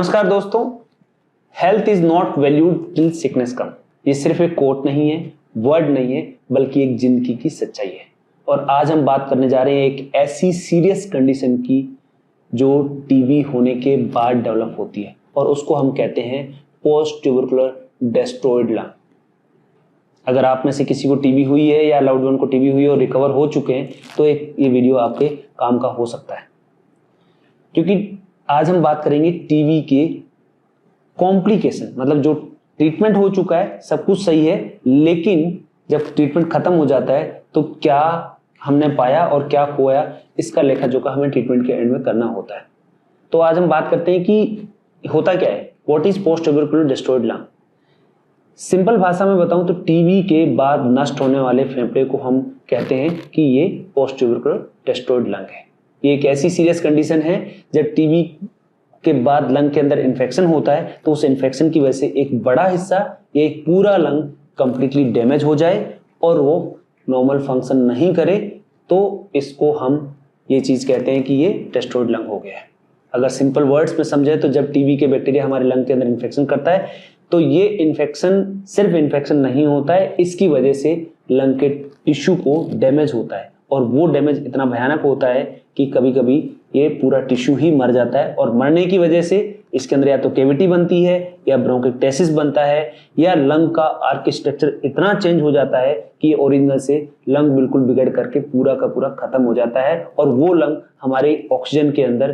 नमस्कार दोस्तों, health is not valued till sickness come. ये सिर्फ एक कोट नहीं है, वर्ड नहीं है, बल्कि एक जिंदगी की सच्चाई है। और आज हम बात करने जा रहे हैं एक ऐसी सीरियस कंडीशन की जो टीबी होने के बाद डेवलप होती है और उसको हम कहते हैं पोस्ट ट्यूबरकुलर डेस्ट्रॉयड लंग। अगर आप में से किसी को टीबी हुई है या लाउड वन को टीबी हुई है और रिकवर हो चुके हैं तो ये वीडियो आपके काम का हो सकता है, क्योंकि आज हम बात करेंगे टीबी के कॉम्प्लिकेशन। मतलब जो ट्रीटमेंट हो चुका है सब कुछ सही है, लेकिन जब ट्रीटमेंट खत्म हो जाता है तो क्या हमने पाया और क्या खोया, इसका लेखा जोखा हमें ट्रीटमेंट के एंड में करना होता है। तो आज हम बात करते हैं कि होता क्या है, what is post tubercular destroyed lung. Simple भाषा में बताऊं तो टीबी के बाद नष्ट होने वाले फेफड़े को हम कहते हैं कि ये पोस्ट ट्यूबरकुलर डेस्ट्रॉयड लंग है। ये एक ऐसी सीरियस कंडीशन है जब टीबी के बाद लंग के अंदर इन्फेक्शन होता है तो उस इन्फेक्शन की वजह से एक बड़ा हिस्सा या एक पूरा लंग कंप्लीटली डैमेज हो जाए और वो नॉर्मल फंक्शन नहीं करे, तो इसको हम ये चीज कहते हैं कि ये डेस्ट्रॉयड लंग हो गया है। अगर सिंपल वर्ड्स में समझे तो जब टीबी के बैक्टीरिया हमारे लंग के अंदर इन्फेक्शन करता है तो ये इन्फेक्शन सिर्फ इन्फेक्शन नहीं होता है, इसकी वजह से लंग के टिश्यू को डैमेज होता है और वो डैमेज इतना भयानक होता है कि कभी कभी ये पूरा टिश्यू ही मर जाता है। और मरने की वजह से इसके अंदर या तो कैविटी बनती है या ब्रोंकिक्टेसिस बनता है या लंग का आर्किटेक्चर इतना चेंज हो जाता है कि ओरिजिनल से लंग बिल्कुल बिगड़ करके पूरा का पूरा खत्म हो जाता है। और वो लंग हमारे ऑक्सीजन के अंदर,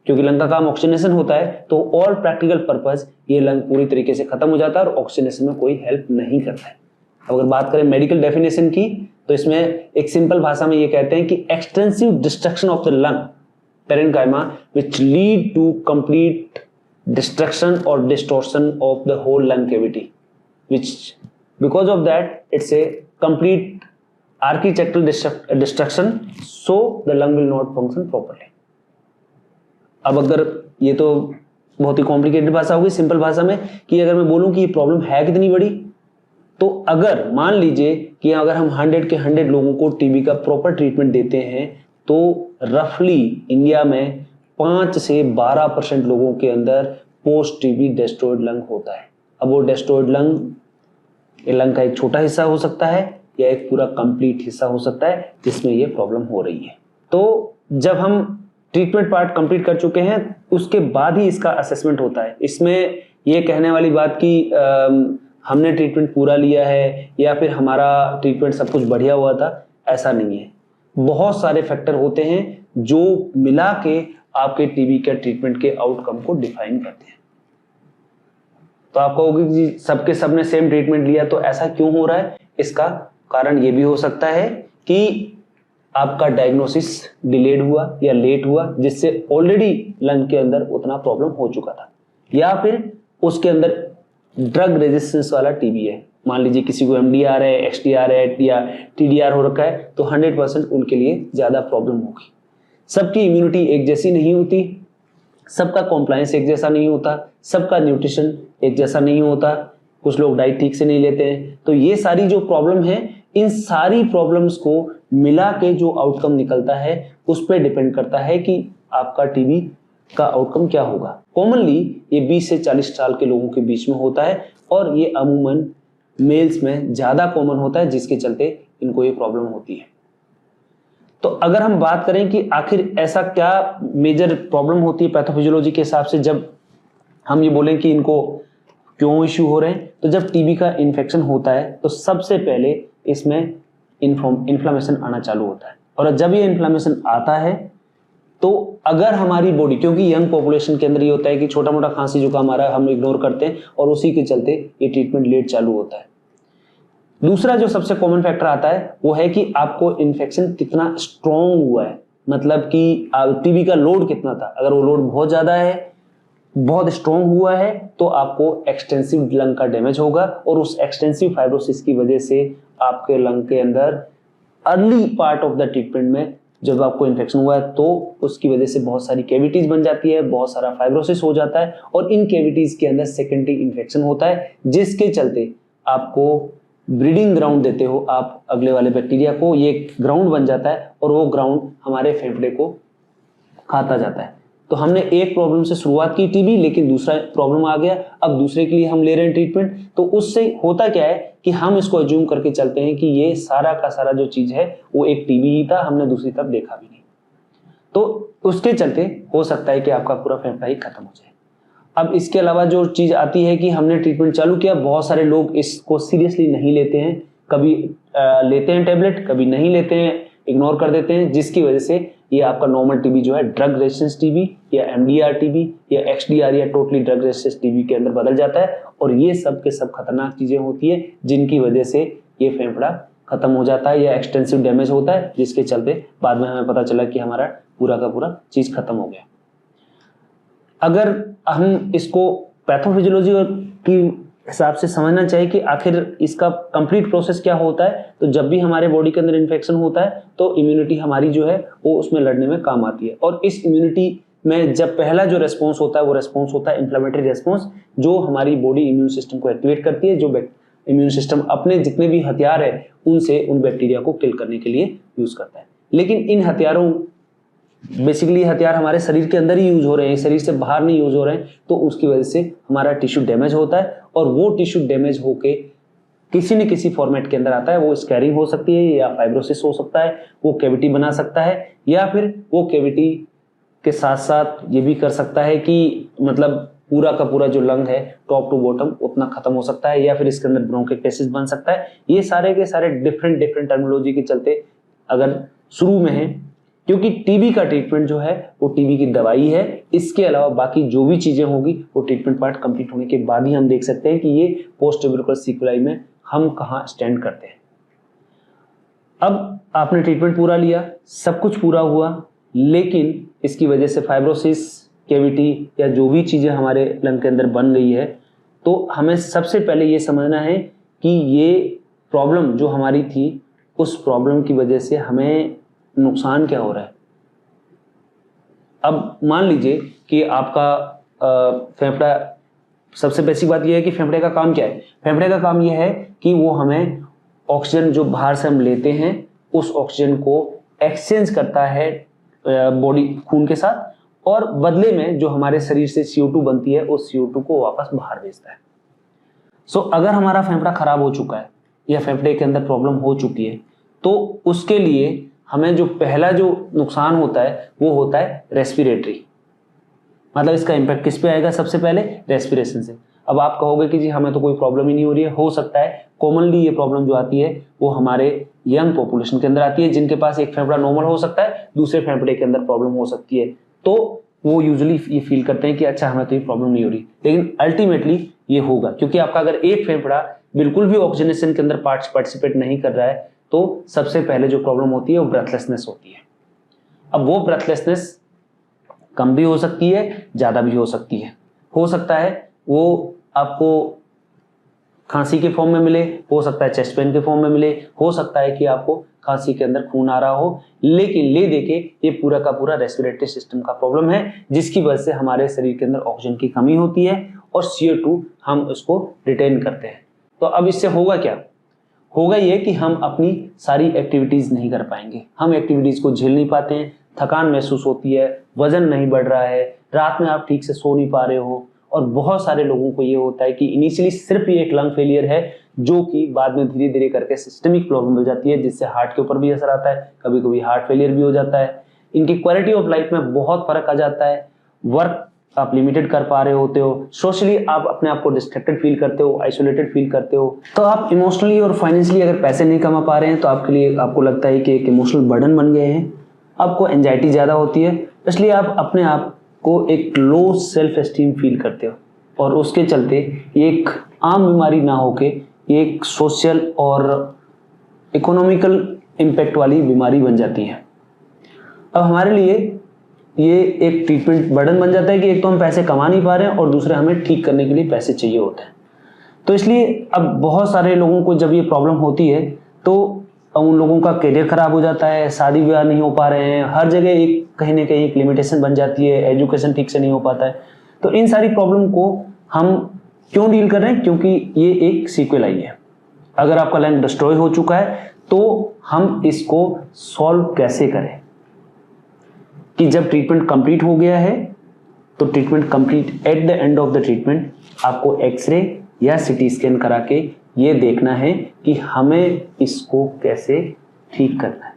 क्योंकि लंग का काम ऑक्सीजनेशन होता है, तो ऑल प्रैक्टिकल पर्पस ये लंग पूरी तरीके से खत्म हो जाता है और ऑक्सीजनेशन में कोई हेल्प नहीं करता है। अगर बात करें मेडिकल डेफिनेशन की तो इसमें एक सिंपल भाषा में ये कहते हैं कि extensive destruction of the lung parenchyma which lead to complete destruction or distortion of the whole lung cavity, which because of that it's a complete architectural destruction, so the lung will not function properly. अब अगर ये तो बहुत ही complicated भाषा होगी, simple भाषा में कि अगर मैं बोलूं कि ये प्रॉब्लम है कितनी बड़ी, तो अगर मान लीजिए कि अगर हम 100 के 100 लोगों को टीबी का प्रॉपर ट्रीटमेंट देते हैं तो रफली इंडिया में 5 से 12% लोगों के अंदर पोस्ट टीबी डेस्ट्रॉयड लंग होता है। अब वो डेस्ट्रॉयड लंग लंग का एक छोटा हिस्सा हो सकता है या एक पूरा कंप्लीट हिस्सा हो सकता है जिसमें ये प्रॉब्लम हो रही है। तो जब हम ट्रीटमेंट पार्ट कंप्लीट कर चुके हैं उसके बाद ही इसका असेसमेंट होता है। इसमें ये कहने वाली बात कि हमने ट्रीटमेंट पूरा लिया है या फिर हमारा ट्रीटमेंट सब कुछ बढ़िया हुआ था, ऐसा नहीं है। बहुत सारे फैक्टर होते हैं जो मिला के आपके टीबी के ट्रीटमेंट के आउटकम को डिफाइन करते हैं। तो आप कहोगे कि सबके सबने सेम ट्रीटमेंट लिया तो ऐसा क्यों हो रहा है? इसका कारण ये भी हो सकता है कि आपका डायग्नोसिस डिलेड हुआ या लेट हुआ, जिससे ऑलरेडी लंग के अंदर उतना प्रॉब्लम हो चुका था, या फिर उसके अंदर ड्रग रेजिस्टेंस वाला टीबी है। मान लीजिए किसी को एमडीआर है, एक्सडीआर है या टीडीआर हो रखा है तो 100% उनके लिए ज्यादा प्रॉब्लम होगी। सबकी इम्यूनिटी एक जैसी नहीं होती, सबका कॉम्प्लायंस एक जैसा नहीं होता, सबका न्यूट्रिशन एक जैसा नहीं होता, कुछ लोग डाइट ठीक से नहीं लेते हैं। तो ये सारी जो प्रॉब्लम है, इन सारी प्रॉब्लम्स को मिला के जो आउटकम निकलता है उस पर डिपेंड करता है कि आपका टीबी का आउटकम क्या होगा। कॉमनली ये 20 से 40 साल के लोगों के बीच में होता है और ये अमूमन मेल्स में ज्यादा कॉमन होता है, जिसके चलते इनको ये प्रॉब्लम होती है। तो अगर हम बात करें कि आखिर ऐसा क्या मेजर प्रॉब्लम होती है पैथोफिजियोलॉजी के हिसाब से, जब हम ये बोलें कि इनको क्यों इश्यू हो रहे हैं, तो जब टीबी का इन्फेक्शन होता है तो सबसे पहले इसमें इन्फ्लामेशन आना चालू होता है। और जब ये इन्फ्लामेशन आता है तो अगर हमारी बॉडी, क्योंकि यंग पॉपुलेशन के अंदर ये होता है कि छोटा मोटा खांसी जुकाम आ रहा है हम इग्नोर करते हैं और उसी के चलते ये ट्रीटमेंट लेट चालू होता है। दूसरा जो सबसे कॉमन फैक्टर आता है वो है कि आपको इन्फेक्शन कितना स्ट्रॉन्ग हुआ है, मतलब कि टीबी का लोड कितना था। अगर वो लोड बहुत ज्यादा है, बहुत स्ट्रॉन्ग हुआ है, तो आपको एक्सटेंसिव लंग का डैमेज होगा और उस एक्सटेंसिव फाइब्रोसिस की वजह से आपके लंग के अंदर early part of the treatment में जब आपको इन्फेक्शन हुआ है तो उसकी वजह से बहुत सारी कैविटीज बन जाती है, बहुत सारा फाइब्रोसिस हो जाता है और इन कैविटीज के अंदर सेकेंडरी इन्फेक्शन होता है, जिसके चलते आपको ब्रीडिंग ग्राउंड देते हो आप अगले वाले बैक्टीरिया को। ये ग्राउंड बन जाता है और वो ग्राउंड हमारे फेफड़े को खाता जाता है। तो हमने एक प्रॉब्लम से शुरुआत की टीबी, लेकिन दूसरा प्रॉब्लम आ गया, अब दूसरे के लिए हम ले रहे हैं ट्रीटमेंट। तो उससे होता क्या है कि हम इसको अज्यूम करके चलते हैं कि ये सारा का सारा जो चीज है वो एक टीबी ही था, हमने दूसरी तरफ देखा भी नहीं। तो उसके चलते हो सकता है कि आपका पूरा फेफड़ा ही खत्म हो जाए। अब इसके अलावा जो चीज आती है कि हमने ट्रीटमेंट चालू किया, बहुत सारे लोग इसको सीरियसली नहीं लेते हैं, कभी लेते हैं टेबलेट, कभी नहीं लेते हैं, इग्नोर कर देते हैं, जिसकी वजह से ये आपका नॉर्मल टीबी जो है ड्रग रेजिस्टेंस टीबी या एमडीआर टीबी या एक्सडीआर या टोटली ड्रग रेजिस्टेंस टीबी के अंदर बदल जाता है। और ये सब के सब खतरनाक चीजें होती है जिनकी वजह से ये फेफड़ा खत्म हो जाता है या एक्सटेंसिव डैमेज होता है, जिसके चलते बाद में हमें पता चला कि हमारा पूरा का पूरा चीज खत्म हो गया। अगर हम इसको पैथोफिजियोलॉजी की हिसाब से समझना चाहिए कि आखिर इसका कंप्लीट प्रोसेस क्या होता है, तो जब भी हमारे बॉडी के अंदर इन्फेक्शन होता है तो इम्यूनिटी हमारी जो है वो उसमें लड़ने में काम आती है। और इस इम्यूनिटी में जब पहला जो रेस्पॉन्स होता है वो रेस्पॉन्स होता है इन्फ्लेमेटरी रेस्पॉन्स, जो हमारी बॉडी इम्यून सिस्टम को एक्टिवेट करती है, जो इम्यून सिस्टम अपने जितने भी हथियार है उनसे उन बैक्टीरिया को किल करने के लिए यूज करता है। लेकिन इन हथियारों बेसिकली हथियार हमारे शरीर के अंदर ही यूज हो रहे हैं, शरीर से बाहर नहीं यूज हो रहे हैं, तो उसकी वजह से हमारा टिश्यू डैमेज होता है। और वो टिश्यू डैमेज होके किसी न किसी फॉर्मेट के अंदर आता है, वो स्कैरिंग हो सकती है या फाइब्रोसिस हो सकता है, वो कैविटी बना सकता है, या फिर वो कैविटी के साथ साथ ये भी कर सकता है कि मतलब पूरा का पूरा जो लंग है टॉप टू बॉटम उतना खत्म हो सकता है, या फिर इसके अंदर ब्रोंकाइटिस बन सकता है। ये सारे के सारे डिफरेंट टर्मिनोलॉजी के चलते अगर शुरू में है, क्योंकि टीबी का ट्रीटमेंट जो है वो टीबी की दवाई है, इसके अलावा बाकी जो भी चीजें होगी वो ट्रीटमेंट पार्ट कंप्लीट होने के बाद ही हम देख सकते हैं कि ये पोस्ट ट्यूबरकुलर सीक्वेलाई में हम कहाँ स्टैंड करते हैं। अब आपने ट्रीटमेंट पूरा लिया, सब कुछ पूरा हुआ, लेकिन इसकी वजह से फाइब्रोसिस, कैविटी या जो भी चीजें हमारे लंग के अंदर बन गई है, तो हमें सबसे पहले ये समझना है कि ये प्रॉब्लम जो हमारी थी उस प्रॉब्लम की वजह से हमें नुकसान क्या हो रहा है। अब मान लीजिए कि आपका फेफड़ा, सबसे बेसिक बात यह है कि फेफड़े का काम क्या है। फेफड़े का काम यह है कि वो हमें ऑक्सीजन जो बाहर से हम लेते हैं उस ऑक्सीजन को एक्सचेंज करता है बॉडी खून के साथ, और बदले में जो हमारे शरीर से CO2 बनती है उस CO2 को वापस बाहर भेजता है। सो अगर हमारा फेफड़ा खराब हो चुका है या फेफड़े के अंदर प्रॉब्लम हो चुकी है, तो उसके लिए हमें जो पहला जो नुकसान होता है वो होता है रेस्पिरेटरी। मतलब इसका इम्पैक्ट किस पे आएगा? सबसे पहले रेस्पिरेशन से। अब आप कहोगे कि जी हमें तो कोई प्रॉब्लम ही नहीं हो रही है। हो सकता है कॉमनली ये प्रॉब्लम जो आती है वो हमारे यंग पॉपुलेशन के अंदर आती है, जिनके पास एक फेफड़ा नॉर्मल हो सकता है, दूसरे फेफड़े के अंदर प्रॉब्लम हो सकती है, तो वो यूजुअली ये फील करते हैं कि अच्छा हमें तो ये प्रॉब्लम नहीं हो रही। लेकिन अल्टीमेटली ये होगा, क्योंकि आपका अगर एक फेफड़ा बिल्कुल भी ऑक्सीजनेशन के अंदर पार्टिसिपेट नहीं कर रहा है, तो सबसे पहले जो प्रॉब्लम होती है वो ब्रेथलेसनेस होती है। अब वो ब्रेथलेसनेस कम भी हो सकती है, ज्यादा भी हो सकती है। हो सकता है वो आपको खांसी के फॉर्म में मिले, हो सकता है चेस्ट पेन के फॉर्म में मिले, हो सकता है कि आपको खांसी के अंदर खून आ रहा हो, लेकिन ले देके ये पूरा का पूरा रेस्पिरेटरी सिस्टम का प्रॉब्लम है, जिसकी वजह से हमारे शरीर के अंदर ऑक्सीजन की कमी होती है और CO2 हम उसको रिटेन करते हैं। तो अब इससे होगा क्या? होगा ये कि हम अपनी सारी एक्टिविटीज नहीं कर पाएंगे, हम एक्टिविटीज को झेल नहीं पाते हैं, थकान महसूस होती है, वजन नहीं बढ़ रहा है, रात में आप ठीक से सो नहीं पा रहे हो। और बहुत सारे लोगों को ये होता है कि इनिशियली सिर्फ ये एक लंग फेलियर है, जो कि बाद में धीरे धीरे करके सिस्टमिक प्रॉब्लम हो जाती है, जिससे हार्ट के ऊपर भी असर आता है, कभी कभी हार्ट फेलियर भी हो जाता है। इनकी क्वालिटी ऑफ लाइफ में बहुत फर्क आ जाता है। वर्क आप लिमिटेड कर पा रहे होते हो, सोशली आप अपने आप को डिस्ट्रैक्टेड फील करते हो, आइसोलेटेड फील करते हो। तो आप इमोशनली और फाइनेंशियली अगर पैसे नहीं कमा पा रहे हैं तो आपके लिए आपको लगता है कि एक इमोशनल बर्डन बन गए हैं, आपको एंजाइटी ज़्यादा होती है, इसलिए आप अपने आप को एक लो सेल्फ एस्टीम फील करते हो, और उसके चलते एक आम बीमारी ना होके एक सोशल और इकोनॉमिकल इम्पैक्ट वाली बीमारी बन जाती है। अब हमारे लिए ये एक ट्रीटमेंट बर्डन बन जाता है कि एक तो हम पैसे कमा नहीं पा रहे हैं और दूसरे हमें ठीक करने के लिए पैसे चाहिए होते हैं। तो इसलिए अब बहुत सारे लोगों को जब ये प्रॉब्लम होती है तो उन लोगों का करियर खराब हो जाता है, शादी ब्याह नहीं हो पा रहे हैं, हर जगह एक कहीं ना कहीं एक लिमिटेशन बन जाती है, एजुकेशन ठीक से नहीं हो पाता है। तो इन सारी प्रॉब्लम को हम क्यों डील कर रहे हैं? क्योंकि ये एक सीक्वेलाई है। अगर आपका लंग डिस्ट्रॉय हो चुका है तो हम इसको सॉल्व कैसे करें कि जब ट्रीटमेंट कंप्लीट हो गया है तो treatment complete, at the end of the treatment आपको एक्सरे या सिटी स्कैन करा के ये देखना है कि हमें इसको कैसे ठीक करना है।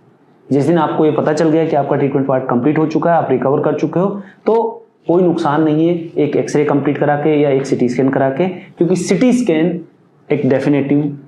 जिस दिन आपको ये पता चल गया कि आपका ट्रीटमेंट पार्ट कंप्लीट हो चुका है, आप रिकवर कर चुके हो, तो कोई नुकसान नहीं है एक एक्सरे कंप्लीट करा के या एक सिटी स्कैन करा के, क्योंकि सिटी स्कैन एक डेफिनेटिव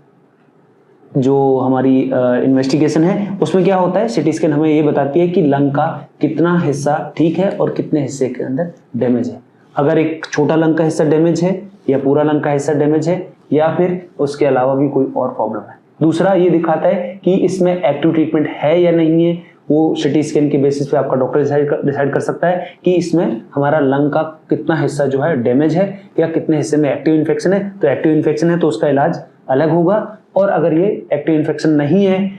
जो हमारी इन्वेस्टिगेशन है उसमें क्या होता है, सिटी स्कैन हमें ये बताती है कि लंग का कितना हिस्सा ठीक है और कितने हिस्से के अंदर डैमेज है। अगर एक छोटा लंग का हिस्सा डैमेज है या पूरा लंग का हिस्सा डैमेज है या फिर उसके अलावा भी कोई और प्रॉब्लम है। दूसरा ये दिखाता है कि इसमें एक्टिव ट्रीटमेंट है या नहीं है, वो सिटी स्कैन के बेसिस पे आपका डॉक्टर डिसाइड कर सकता है कि इसमें हमारा लंग का कितना हिस्सा जो है डैमेज है या कितने हिस्से में एक्टिव इन्फेक्शन है। तो एक्टिव इन्फेक्शन है तो उसका इलाज अलग होगा, और अगर ये एक्टिव इन्फेक्शन नहीं है,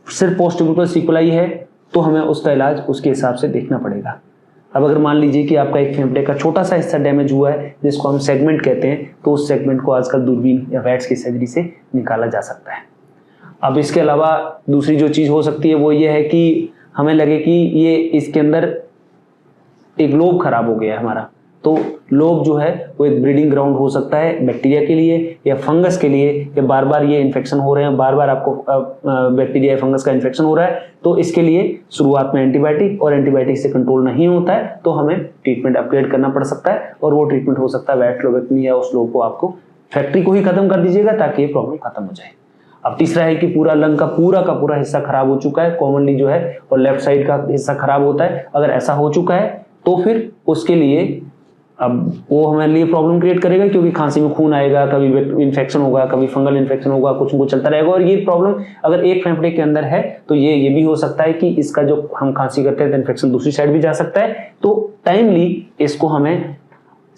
सिर्फ पोस्ट ट्यूबरकुलर सिकुलाई है, तो हमें उसका इलाज उसके हिसाब से देखना पड़ेगा। अब अगर मान लीजिए कि आपका एक फेफड़े का छोटा सा हिस्सा डैमेज हुआ है जिसको हम सेगमेंट कहते हैं, तो उस सेगमेंट को आजकल दूरबीन या वैट्स की सर्जरी से निकाला जा सकता है। अब इसके अलावा दूसरी जो चीज़ हो सकती है वो ये है कि हमें लगे कि ये इसके अंदर एक लोब खराब हो गया है हमारा, तो लोब जो है वो एक ब्रीडिंग ग्राउंड हो सकता है बैक्टीरिया के लिए या फंगस के लिए, या बार बार ये इन्फेक्शन हो रहे हैं, बार बार आपको बैक्टीरिया या फंगस का इन्फेक्शन हो रहा है, तो इसके लिए शुरुआत में एंटीबायोटिक, और एंटीबायोटिक से कंट्रोल नहीं होता है तो हमें ट्रीटमेंट अपग्रेड करना पड़ सकता है, और वो ट्रीटमेंट हो सकता है वैट लोबेक्टमी, या उस लोब को आपको फैक्ट्री को ही खत्म कर दीजिएगा ताकि ये प्रॉब्लम खत्म हो जाए। अब तीसरा है कि पूरा लंग का पूरा हिस्सा खराब हो चुका है, कॉमनली जो है और लेफ्ट साइड का हिस्सा खराब होता है। अगर ऐसा हो चुका है तो फिर उसके लिए अब वो हमारे लिए प्रॉब्लम क्रिएट करेगा, क्योंकि खांसी में खून आएगा, कभी इन्फेक्शन होगा, कभी फंगल इन्फेक्शन होगा, कुछ चलता रहेगा। और ये प्रॉब्लम अगर एक फेफड़े के अंदर है तो ये भी हो सकता है कि इसका जो हम खांसी करते हैं तो इन्फेक्शन दूसरी साइड भी जा सकता है। तो टाइमली इसको हमें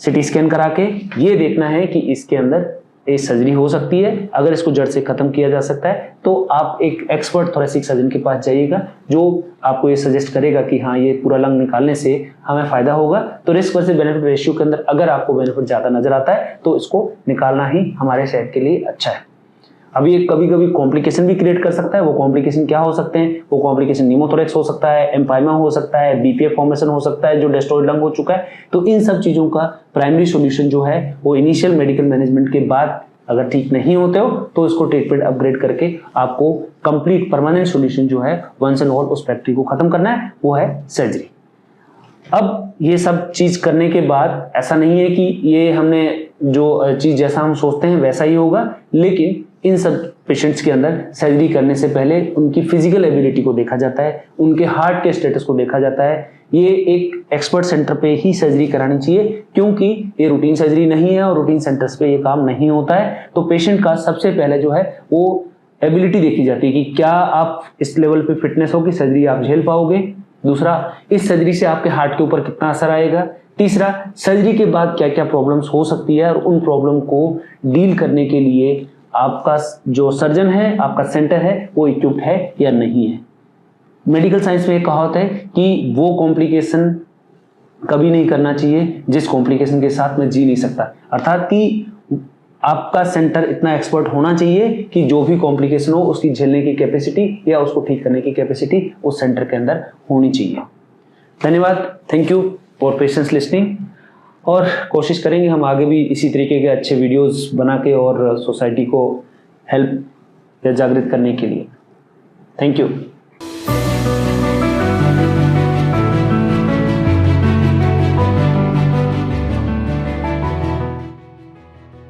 सिटी स्कैन करा के ये देखना है कि इसके अंदर ये सर्जरी हो सकती है। अगर इसको जड़ से खत्म किया जा सकता है तो आप एक एक्सपर्ट थोरेसिक सर्जन के पास जाइएगा जो आपको ये सजेस्ट करेगा कि हाँ ये पूरा लंग निकालने से हमें फायदा होगा। तो रिस्क वर्सेस बेनिफिट रेशियो के अंदर अगर आपको बेनिफिट ज्यादा नजर आता है तो इसको निकालना ही हमारे शहर के लिए अच्छा है। अब ये कभी कभी कॉम्प्लिकेशन भी क्रिएट कर सकता है। वो कॉम्प्लिकेशन क्या हो सकते हैं? वो कॉम्प्लिकेशन न्यूमोथोरेक्स हो सकता है, एम्पाइमा हो सकता है, बीपीएफ फॉर्मेशन हो सकता है जो डेस्ट्रॉयड लंग हो चुका है। तो इन सब चीजों का प्राइमरी सॉल्यूशन जो है वो इनिशियल मेडिकल मैनेजमेंट के बाद अगर ठीक नहीं होते हो तो इसको ट्रीटमेंट अपग्रेड करके आपको कंप्लीट परमानेंट सॉल्यूशन जो है वंस एंड ऑल उस फैक्ट्री को खत्म करना है, वो है सर्जरी। अब ये सब चीज करने के बाद ऐसा नहीं है कि ये हमने जो चीज जैसा हम सोचते हैं वैसा ही होगा, लेकिन इन सब पेशेंट्स के अंदर सर्जरी करने से पहले उनकी फिजिकल एबिलिटी को देखा जाता है, उनके हार्ट के स्टेटस को देखा जाता है। ये एक एक्सपर्ट सेंटर पे ही सर्जरी करानी चाहिए क्योंकि ये रूटीन सर्जरी नहीं है और रूटीन सेंटर्स पे ये काम नहीं होता है। तो पेशेंट का सबसे पहले जो है वो एबिलिटी देखी जाती है कि क्या आप इस लेवल पे फिटनेस हो कि सर्जरी आप झेल पाओगे। दूसरा, इस सर्जरी से आपके हार्ट के ऊपर कितना असर आएगा। तीसरा, सर्जरी के बाद क्या क्या प्रॉब्लम्स हो सकती है और उन प्रॉब्लम को डील करने के लिए आपका जो सर्जन है, आपका सेंटर है, वो इक्विप्ड है या नहीं है। मेडिकल साइंस में एक कहावत है कि वो कॉम्प्लिकेशन कभी नहीं करना चाहिए जिस कॉम्प्लिकेशन के साथ मैं जी नहीं सकता। अर्थात कि आपका सेंटर इतना एक्सपर्ट होना चाहिए कि जो भी कॉम्प्लिकेशन हो उसकी झेलने की कैपेसिटी या उसको ठीक करने की कैपेसिटी उस सेंटर के अंदर होनी चाहिए। धन्यवाद, thank you for patience listening. और कोशिश करेंगे हम आगे भी इसी तरीके के अच्छे वीडियोस बना के और सोसाइटी को हेल्प या जागृत करने के लिए। Thank you.